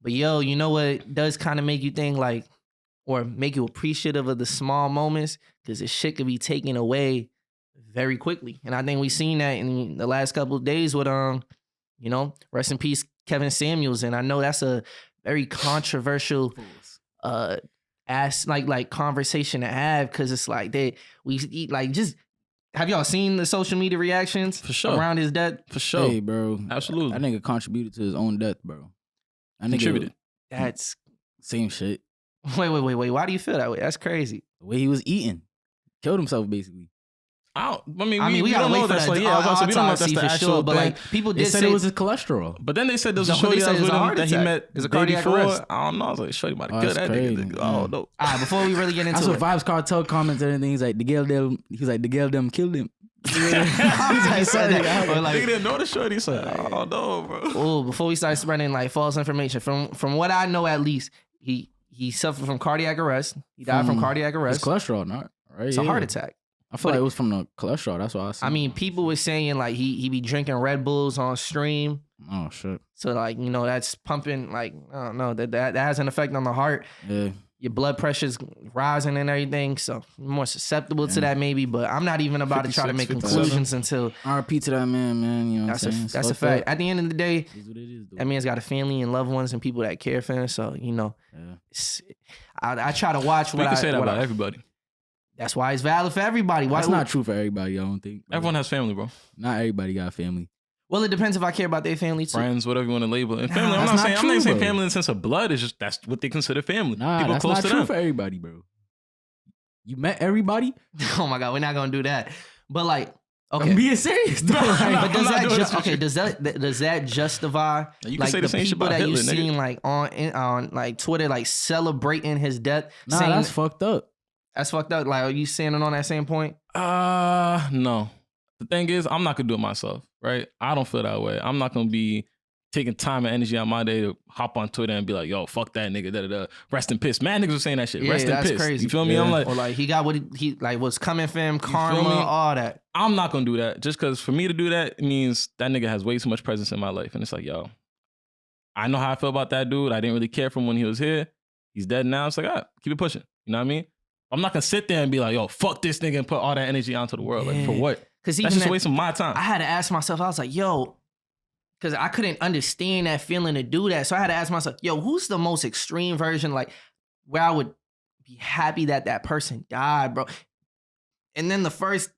But yo, you know what does kind of make you think like, or make you appreciative of the small moments? Because this shit could be taken away very quickly. And I think we've seen that in the last couple of days with, rest in peace, Kevin Samuels. And I know that's a very controversial conversation to have, because it's like have y'all seen the social media reactions for sure around his death? For sure. Hey, bro. Absolutely. That nigga contributed to his own death, bro. That nigga Contributed. That's same shit. Wait. Why do you feel that way? That's crazy. The way he was eating. Killed himself, basically. We gotta wait for that. We don't know if that's the for actual sure, but thing. like people They did said say it was his cholesterol. But then they said there was a No, shorty they that said was it was with a him heart that he attack. met It's a the day cardiac before. arrest. I don't know. I was like, shorty about to Oh, kill that's that crazy. nigga. Oh, no. All right, before we really get into That's what it, Vibes Cartel comments and everything. He's like, the girl them killed him. I said that. Or like, Nigga didn't know the shorty. He said, oh, no, bro. oh, before we start spreading like false information, from what I know at least, he suffered from cardiac arrest. He died from cardiac arrest. It's cholesterol, not right? It's a heart attack. I feel like it was from the cholesterol. That's what I said. I mean, people were saying like he be drinking Red Bulls on stream. Oh shit. So like, that's pumping, like, I don't know, that has an effect on the heart. Yeah. Your blood pressure's rising and everything, so you're more susceptible to that maybe. But I'm not even about to try to make 56, conclusions until RP to that man. You know what I'm saying? that's a fact. Up. At the end of the day, It is what it is, though. that man's got a family and loved ones and people that care for him. So Yeah. I try to watch We what can say that about everybody. That's why it's valid for everybody. Why That's not true for everybody. I don't think. Everyone has family, bro. Not everybody got family. Well, it depends if I care about their family too. Friends, whatever you want to label. And family, I'm that's not not saying true, bro. family in the sense of blood. It's just that's what they consider family. Nah, People that's close not to true them. for everybody, bro. You met everybody? Oh my God, we're not gonna do that. But like, okay, I'm being serious, though. but does I'm not doing that this does that justify You can like say the the same shit people about that you Hitler, nigga. seen like on like Twitter like celebrating his death? Nah, saying that's fucked up. that's fucked up. Like, are you standing on that same point? No. The thing is, I'm not gonna do it myself, right? I don't feel that way. I'm not gonna be taking time and energy out my day to hop on Twitter and be like, yo, fuck that nigga, da-da-da. Rest in piss. Mad niggas were saying that shit. Yeah, Rest in that's piss. crazy. You feel me? Yeah. I'm like, Or like he got what he like was coming for him, karma, me? all that. I'm not gonna do that. Just because for me to do that, it means that nigga has way too much presence in my life. And it's like, yo, I know how I feel about that dude. I didn't really care for him when he was here. He's dead now. It's like, all right, keep it pushing. You know what I mean? I'm not gonna sit there and be like, yo, fuck this nigga and put all that energy onto the world. Like, for Yeah. what? Because That's just a waste of my time. I had to ask myself, I was like, yo, because I couldn't understand that feeling to do that. So I had to ask myself, yo, who's the most extreme version, like, where I would be happy that that person died, bro? And then the first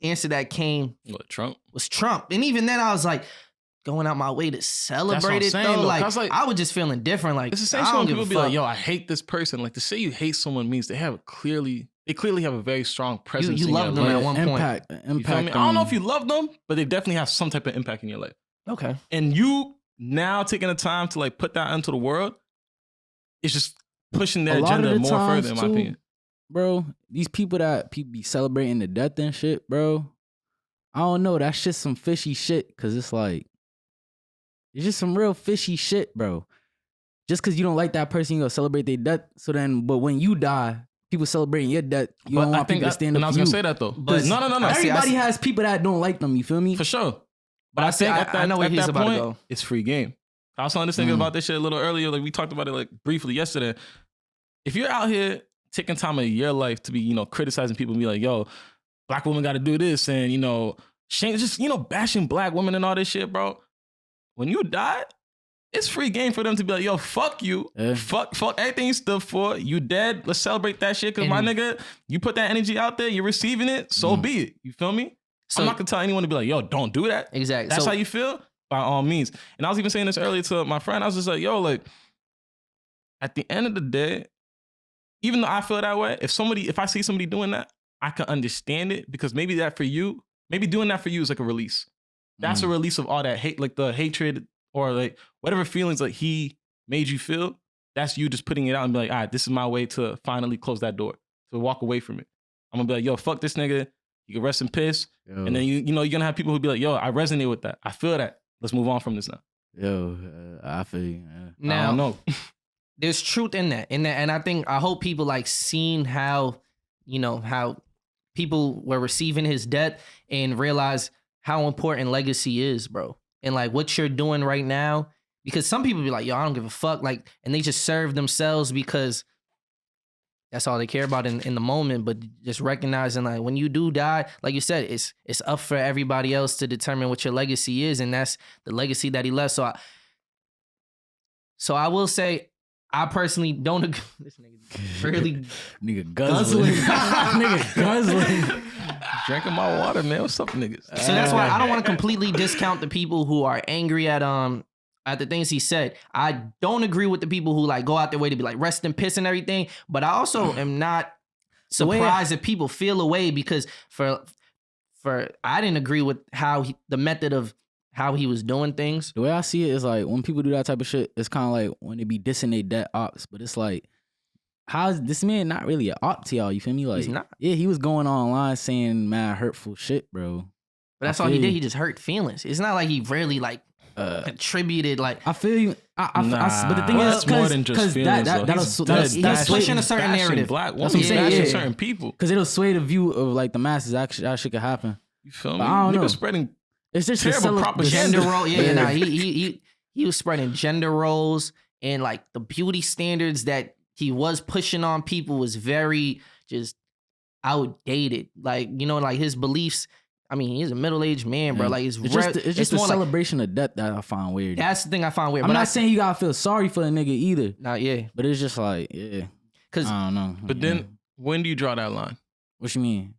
answer that came What, Trump? was Trump. And even then I was like, going out my way to celebrate it, saying, though. though, Like, 'cause, like, I was just feeling different. Like, It's the same I shit don't when give people a be fuck. like, yo, I hate this person. Like, to say you hate someone means they clearly have a very strong presence you in love your them life. at one point. Impact. You feel me? I don't know if you love them, but they definitely have some type of impact in your life. Okay. And you now taking the time to like put that into the world, it's just pushing their A lot of agenda the more times, further, in my too, opinion. bro, these people be celebrating the death and shit, bro. I don't know. That's just some fishy shit. Cause it's like, it's just some real fishy shit, bro. Just cause you don't like that person, you gonna celebrate their death. So then, but when you die, people celebrating your death, you don't want people to stand up and I for was you. gonna say that though. But- No. Everybody has people that don't like them. You feel me? For sure. But I see- think at I know where at he's that about to point, go. it's free game. I was just thinking about this shit a little earlier. Like we talked about it like briefly yesterday. If you're out here taking time of your life to be, criticizing people and be like, yo, black women got to do this and, just, bashing black women and all this shit, bro. When you die, it's free game for them to be like, yo, fuck you. Yeah. Fuck everything you stood for. You dead. Let's celebrate that shit. Cause my nigga, you put that energy out there, you're receiving it. So be it. You feel me? So- I'm not gonna tell anyone to be like, yo, don't do that. Exactly. That's So- how you feel? By all means. And I was even saying this earlier to my friend. I was just like, yo, like, at the end of the day, even though I feel that way, if I see somebody doing that, I can understand it because maybe doing that for you is like a release. That's a release of all that hate, like the hatred or like whatever feelings like he made you feel. That's you just putting it out and be like, all right, this is my way to finally close that door, to walk away from it. I'm gonna be like, yo, fuck this nigga. You can rest in piss. Yo. And then you're gonna have people who be like, yo, I resonate with that. I feel that. Let's move on from this now. Yo, I feel you. I Now, don't know. there's truth in that. And I hope people like seen how people were receiving his death and realize how important legacy is, bro. And like what you're doing right now Because some people be like, yo, I don't give a fuck. Like, and they just serve themselves because that's all they care about in the moment. But just recognizing, like, when you do die, like you said, it's up for everybody else to determine what your legacy is, and that's the legacy that he left. So I will say, I personally don't agree. This nigga really nigga guzzling. Nigga guzzling. Drinking my water, man. What's up, niggas? So that's why I don't want to completely discount the people who are angry at the things he said. I don't agree with the people who like go out their way to be like rest in piss and everything. But I also am not surprised if people feel away because for I didn't agree with the method of how he was doing things. The way I see it is like when people do that type of shit, it's kind of like when they be dissing they dead ops. But it's like, how's this man not really an op to y'all? You feel me? Like, He's not. Yeah, he was going online saying mad hurtful shit, bro. But that's all he did. He just hurt feelings. It's not like he really like contributed. Like, I feel you. But the thing is, more than just feelings. That's pushing a certain narrative. Black women, that's what I'm saying. bashing Yeah. certain people. Because it'll sway the view of like the masses. Actually, that shit could happen. You feel me? But I don't know. Niggas spreading It's just terrible propaganda. Gender role. Yeah, nah, he was spreading gender roles and like the beauty standards that he was pushing on people was very just outdated. Like, you know, like his beliefs. I mean, he's a middle-aged man, bro. Like, it's just a celebration of death that I find weird. That's the thing I find weird. I'm not saying you gotta feel sorry for a nigga either. Nah, yeah. But it's just like, yeah. Because I don't know. But then, when do you draw that line? What you mean?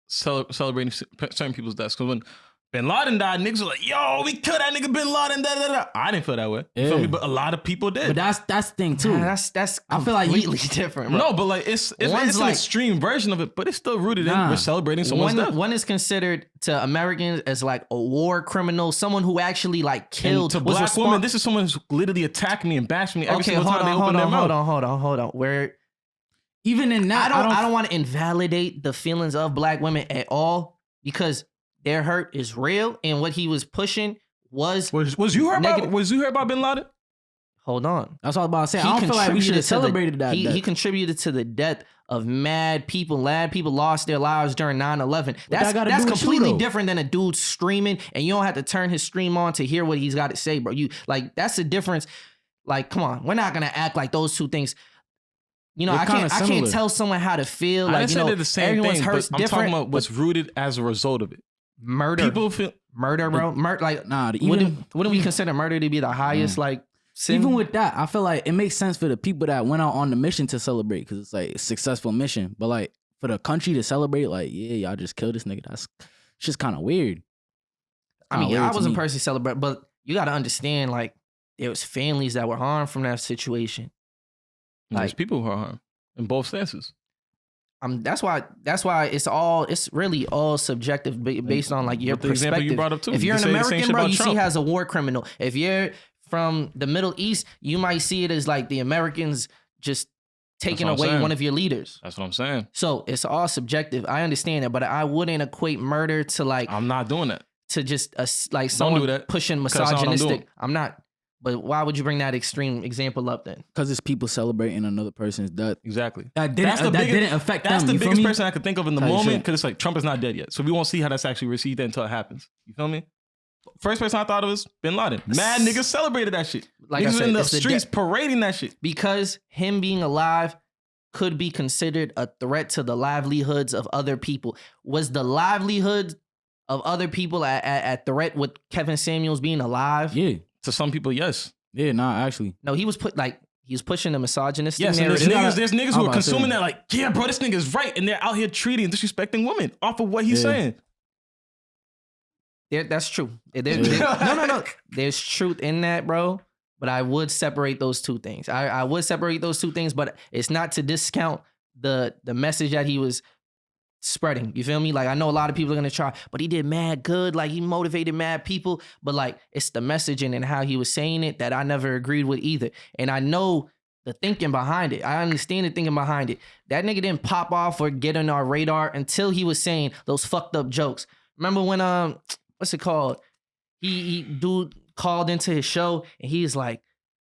Celebrating certain people's deaths. Because when Bin Laden died, niggas were like, yo, we killed that nigga Bin Laden, da da da. I didn't feel that way. You feel me? But a lot of people did. But that's the thing too. That's I feel like completely different, bro. No, but like it's like, an extreme version of it, but it's still rooted in we're celebrating someone's death. One is considered to Americans as like a war criminal, someone who actually like killed. And to black women, this is someone who's literally attacked me and bashed me every single time they open their mouth. Hold on. Where even in that, I don't want to invalidate the feelings of black women at all because their hurt is real, and what he was pushing was you heard about Bin Laden? Hold on, that's all I was about to say. I don't feel like we should have celebrated that. He contributed to the death of mad people. Mad people lost their lives during 9/11. That's completely different than a dude streaming, and you don't have to turn his stream on to hear what he's got to say, bro. You like that's the difference. Like, come on, we're not gonna act like those two things. You know, I can't tell someone how to feel. Like, you know, they're the same everyone's thing, hurt's but I'm different. talking about what's rooted as a result of it. Murder. People feel murder, bro. Like, wouldn't we consider murder to be the highest like sin? Even with that, I feel like it makes sense for the people that went out on the mission to celebrate because it's like a successful mission. But like for the country to celebrate, like, yeah, y'all just killed this nigga. That's just kind of weird. I mean, I wasn't personally celebrating, but you got to understand, like, there was families that were harmed from that situation. Like, there's people who are harmed in both senses. That's why it's really all subjective based on like your perspective. Example you brought up too. If you're an American, bro, you see him as a war criminal. If you're from the Middle East, you might see it as like the Americans just taking away one of your leaders. That's what I'm saying. So it's all subjective. I understand that, but I wouldn't equate murder to like. I'm not doing that. To just like someone pushing misogynistic. I'm not. But why would you bring that extreme example up then? Because it's people celebrating another person's death. Exactly. That didn't affect them. That's the biggest person I could think of in the moment because it's like Trump is not dead yet. So we won't see how that's actually received until it happens. You feel me? First person I thought of was Bin Laden. Mad niggas celebrated that shit. Like niggas in the streets parading that shit. Because him being alive could be considered a threat to the livelihoods of other people. Was the livelihood of other people at threat with Kevin Samuels being alive? Yeah. To some people, yes. Yeah, nah, actually. No, he was pushing the misogynistic narrative. Yes, there's niggas who are consuming that like, yeah, bro, this nigga's right. And they're out here treating and disrespecting women off of what he's saying. That's true. No. There's truth in that, bro. But I would separate those two things. I would separate those two things, but it's not to discount the message that he was spreading. You feel me? Like, I know a lot of people are gonna try, but he did mad good. Like, he motivated mad people. But like, it's the messaging and how he was saying it that I never agreed with either. And I know the thinking behind it. I understand the thinking behind it. That nigga didn't pop off or get on our radar until he was saying those fucked up jokes. Remember when what's it called? He dude called into his show and he's like,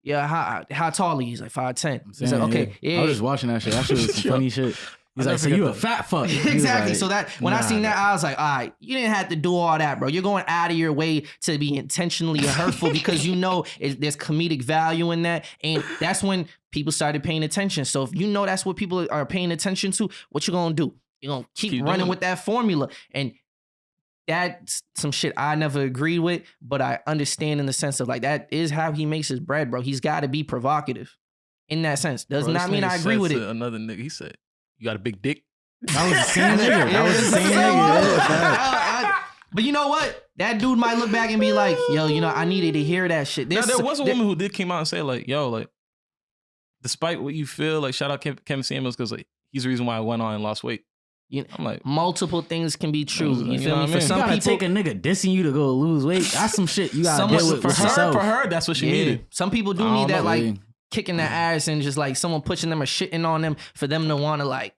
yeah, how tall are you? He's like 5'10". He's like, okay, yeah. I was just watching that shit. That shit was some funny shit. He's like, so you a fat fuck. Exactly. Like, so that when I seen that, I was like, all right, you didn't have to do all that, bro. You're going out of your way to be intentionally hurtful because you know there's comedic value in that. And that's when people started paying attention. So if you know that's what people are paying attention to, what you gonna do? You're gonna keep running with that formula. And that's some shit I never agreed with, but I understand in the sense of like, that is how he makes his bread, bro. He's got to be provocative in that sense. Does not mean I agree with it. Another nigga, he said, you got a big dick. That was the same nigga. That was the same nigga. But you know what? That dude might look back and be like, yo, you know, I needed to hear that shit. Now, there was a woman who did came out and say like, yo, like, despite what you feel, like, shout out Kevin Samuels because like he's the reason why I went on and lost weight. You know, I'm like, multiple things can be true. You feel me? For some people, people, take a nigga dissing you to go lose weight. That's some shit you gotta deal with yourself. For her, that's what she needed. Some people do need that, like kicking their ass and just like someone pushing them or shitting on them for them to want to like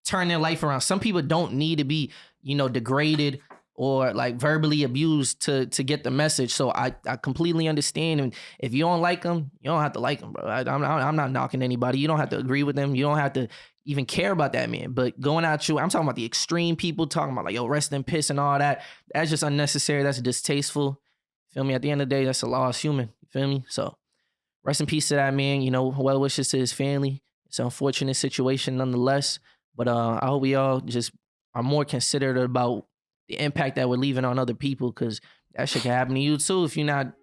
turn their life around. Some people don't need to be, you know, degraded or like verbally abused to get the message. So I completely understand. And if you don't like them, you don't have to like them, bro. I'm not knocking anybody. You don't have to agree with them. You don't have to even care about that man. But going out you, I'm talking about the extreme people talking about like, yo, rest in piss and all that. That's just unnecessary. That's distasteful. Feel me? At the end of the day, that's a lost human. You feel me? So rest in peace to that man. You know, well wishes to his family. It's an unfortunate situation nonetheless. But I hope we all just are more considerate about the impact that we're leaving on other people, because that shit can happen to you too if you're not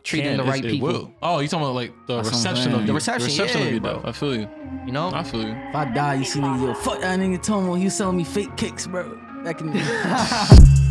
treating the right people. Will. Oh, you talking about like the reception of you. The reception of you, bro. I feel you. You know? I feel you. If I die, you see me, yo, fuck that nigga Tomo. He was selling me fake kicks, bro. Back in the